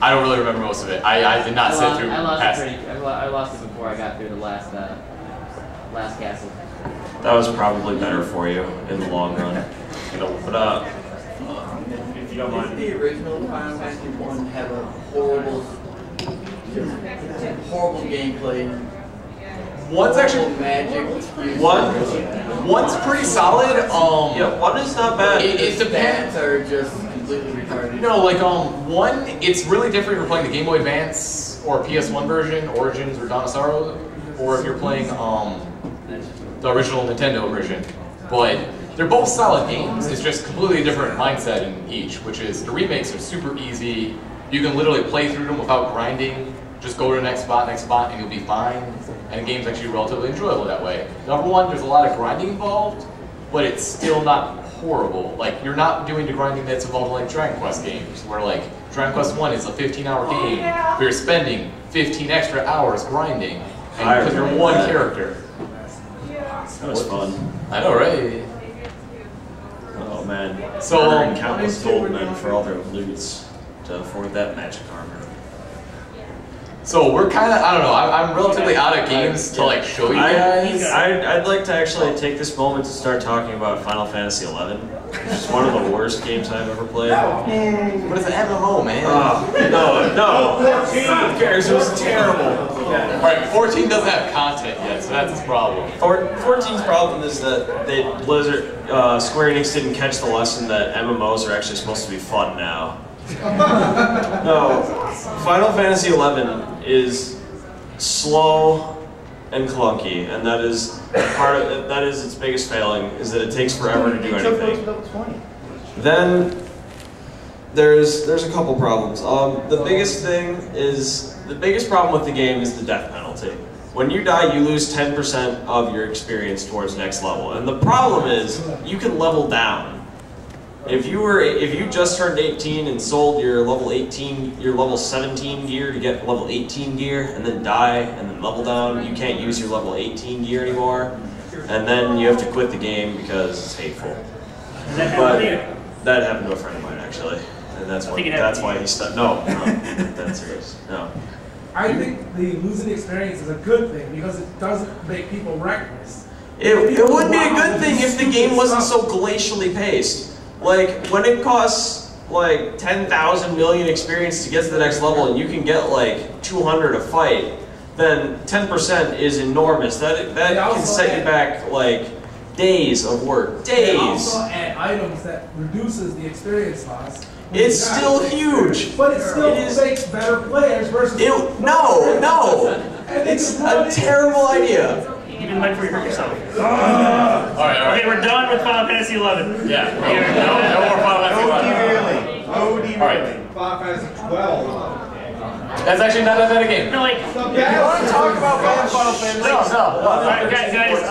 I don't really remember most of it. I did not sit through past it. I lost it before I got through the last castle. That was probably better for you in the long run. But if you don't mind. Did the original Final Fantasy 1 have a horrible gameplay? One's actually magic. One's pretty solid. Yeah, one is not bad. It depends. Stats are just completely retarded. No, like one, it's really different if you're playing the Game Boy Advance or PS1 version, Origins or Dawn of Sorrow, or if you're playing the original Nintendo version. But they're both solid games. It's just completely different mindset in each, which is the remakes are super easy. You can literally play through them without grinding. Just go to the next spot, and you'll be fine. And the game's actually relatively enjoyable that way. Number one, there's a lot of grinding involved, but it's still not horrible. Like, you're not doing the grinding that's involved in like Dragon Quest games, where like Dragon Quest 1 is a 15-hour game, where you're spending 15 extra hours grinding, because you're one character. That was fun. I know, right? Oh man. So murdering countless gold men for all their loots to afford that magic armor. So we're kind of, I don't know, I'm relatively out of games to like show you guys. I'd like to actually take this moment to start talking about Final Fantasy XI, which is one of the worst games I've ever played. But it's an MMO, man. No. Who cares? It was terrible. Alright, 14 doesn't have content yet, so that's its problem. 14's problem is that Square Enix didn't catch the lesson that MMOs are actually supposed to be fun now. No, Final Fantasy XI is slow and clunky, and that is its biggest failing, is that it takes forever to do anything. Then there's a couple problems. The biggest problem with the game is the death penalty. When you die, you lose 10% of your experience towards next level, and the problem is you can level down. If you just turned 18 and sold your level 17 gear to get level 18 gear and then die and then level down, you can't use your level 18 gear anymore, and then you have to quit the game because it's hateful. But that happened to a friend of mine actually, and that's why he stopped. No, that's serious. No. I think the losing experience is a good thing because it doesn't make people reckless. It would be a good thing if the game wasn't so glacially paced. Like, when it costs like 10,000 million experience to get to the next level and you can get like 200 a fight, then 10% is enormous. That can set you back like days of work. Days! They also add items that reduces the experience loss. It's still huge! But it still makes better players versus... No! It's a terrible idea. Keep in mind before you hurt yourself. Alright. Okay, we're done with Final Fantasy XI. Yeah. No more Final Fantasy XI. Alright. Final Fantasy 12. That's actually not that bad a game. No, like... You want to talk about Final Fantasy? No. Alright, guys,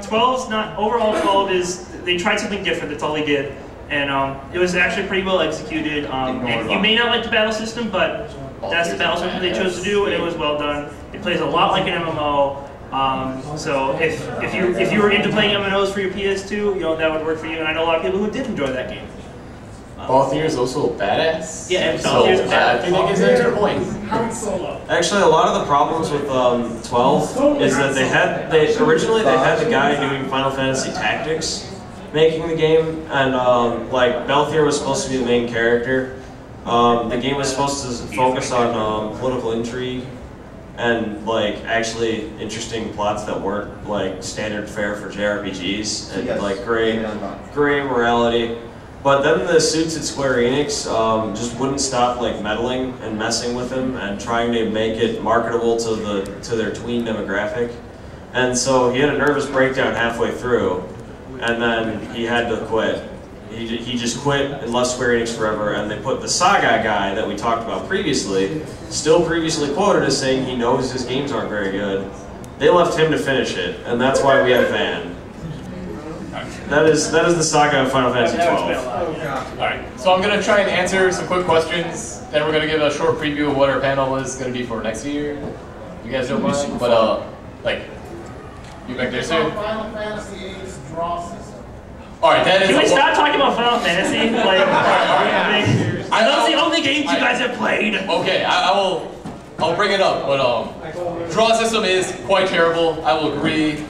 12's not... Overall, 12 is... They tried something different, that's all they did. And it was actually pretty well executed. And you may not like the battle system, but that's the battle system they chose to do, and it was well done. It plays a lot like an MMO. So if you were into playing MMOs for your PS2, you know, that would work for you. And I know a lot of people who did enjoy that game. Balthier is also badass. Yeah, and Balthier's badass. I think that gives an extra point. Actually, a lot of the problems with 12 is that originally they had the guy doing Final Fantasy Tactics making the game, and like Balthier was supposed to be the main character. The game was supposed to focus on political intrigue and like actually interesting plots that weren't like standard fare for JRPGs and like gray morality. But then the suits at Square Enix just wouldn't stop like meddling and messing with him and trying to make it marketable to their tween demographic. And so he had a nervous breakdown halfway through, and then he had to quit. He just quit and left Square Enix forever, and they put the Saga guy that we talked about previously, still previously quoted as saying he knows his games aren't very good. They left him to finish it, and that's why we have Van. That is the saga of Final Fantasy XII. Alright, so I'm going to try and answer some quick questions, then we're going to give a short preview of what our panel is going to be for next year. You guys don't mind, but like, you back there, sir? Final Fantasy VIII's draw system. Alright, that is... Can we stop talking about Final Fantasy? Like, Those are the only games you guys have played. Okay, I'll bring it up, but draw system is quite terrible. I will agree.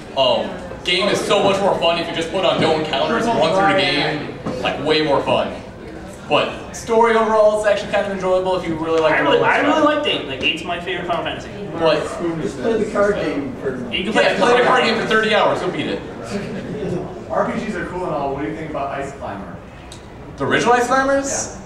Game is so much more fun if you just put on no encounters and run through the game. Like way more fun. But story overall is actually kind of enjoyable if you really like. I really liked 8. Like 8's my favorite Final Fantasy. But Just play the card game for. You can play play the card game for 30 hours. You'll beat it. RPGs are cool and all. What do you think about Ice Climber? The original Ice Climbers?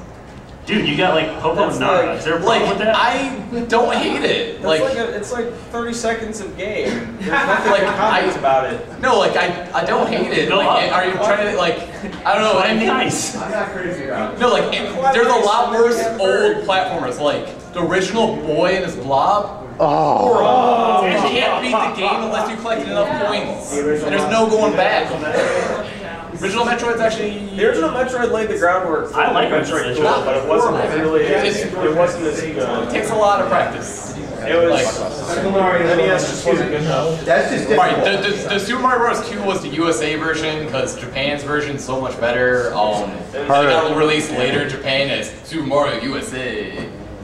Dude, you got like Popo and Nara. Is there a problem with that? I don't hate it. It's like 30 seconds of game. There's nothing like comments about it. No, like I don't hate it. Like, are you trying to like I don't know? I'm nice. I'm not crazy about it. No, like there's a lot worse old platformers. Like the original Boy and his Blob. Oh. You can't beat the game unless you collect enough points, and there's no going back. Original Metroid's actually. The original Metroid laid the groundwork. I like Metroid, Metroid. but it wasn't really. It wasn't as It good. takes a lot of practice. It was. Like, NES just wasn't good enough. That's just right, the Super Mario Bros. 2 was the USA version because Japan's version is so much better. It got released later in Japan as Super Mario USA,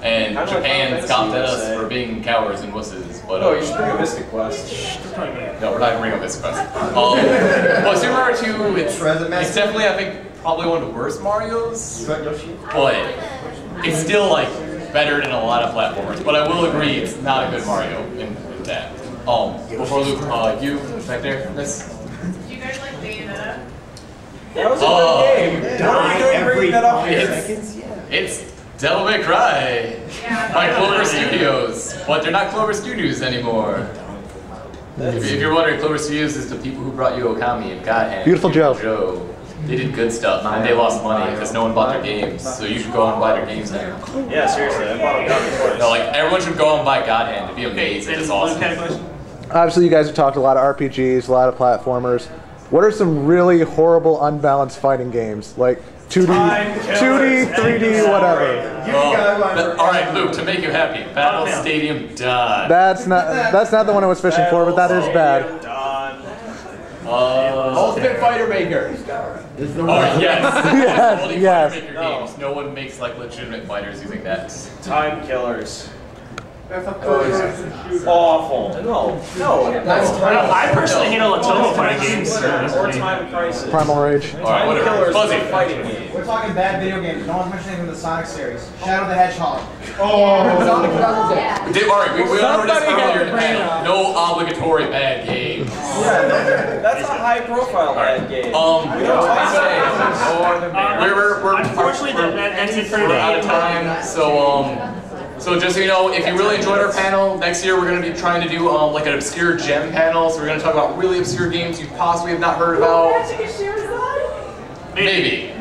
and Kinda like Japan Final scoffed at Fantasy us for being cowards and wusses. But Oh, you should bring a Mystic Quest. no, we're not gonna bring up this quest. But Super Mario 2, it's definitely I think probably one of the worst Marios, but it's still like better than a lot of platformers. But I will agree, it's not a good Mario in that. Before Luke, you back there, Miss. Do you guys like Bayonetta? That was a good game. What are you doing bringing that up here? It's Devil May Cry Yeah. by Clover Studios, but they're not Clover Studios anymore. If you're wondering, Clover Studios is the people who brought you Okami and God Hand. Beautiful Joe. They did good stuff, and they lost money because no one bought their games. So you should go out and buy their games now. Yeah, seriously, I bought a gun twice. No, like everyone should go out and buy God Hand. It'd be amazing. It's awesome. Obviously, you guys have talked a lot of RPGs, a lot of platformers. What are some really horrible, unbalanced fighting games? Like 2D, 3D, whatever. All right, Luke. To make you happy, Battle Stadium Done. That's not the one I was fishing for, but that is bad. Ultimate Fighter Maker. Oh yes. Yes, yes. Make your games. No one makes like legitimate fighters using that. Time Killers. That's a first-person shooter. Awful. No. I personally hate all the Toho fighting games. Or Time Crisis. Primal Rage. All right, Time whatever. Killers is Fuzzy. a fighting game. We're talking bad video games. No one's mentioning from the Sonic series. Shadow the Hedgehog. Sonic All right, we went over this earlier in the panel. No obligatory bad games. Yeah, that's a high-profile bad game. Unfortunately, that's it for We're out of the time, so just so you know, if you really enjoyed our panel, next year we're going to be trying to do like an obscure gem panel. So we're going to talk about really obscure games you possibly have not heard about. Maybe.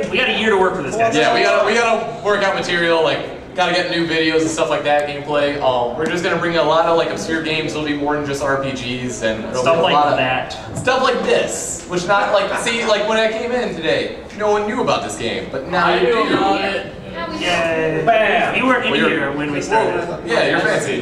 We got a year to work for this, guys. Yeah, we gotta work out material, like gotta get new videos and stuff like that, gameplay. We're just gonna bring a lot of like obscure games. It'll be more than just RPGs and Stuff like that. Stuff like this, which not like see like when I came in today, no one knew about this game, but now you do. Yay. Bam. You weren't in here when we started. Yeah, you're fancy.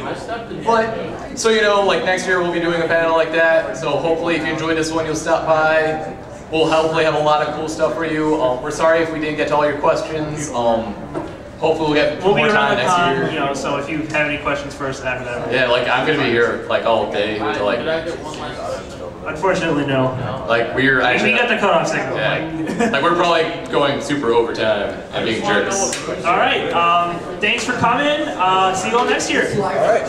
But so you know, like next year we'll be doing a panel like that. So hopefully, if you enjoyed this one, you'll stop by. We'll hopefully have a lot of cool stuff for you. We're sorry if we didn't get to all your questions. Hopefully we'll get We'll more be time around the next con, year. you know, so if you have any questions first after that. Yeah, like I'm gonna be here like all day until like. Unfortunately, no. Like we're actually. We got the cutoff signal. Yeah. Like we're probably going super overtime and being jerks. All right. Thanks for coming. See you all next year. All right.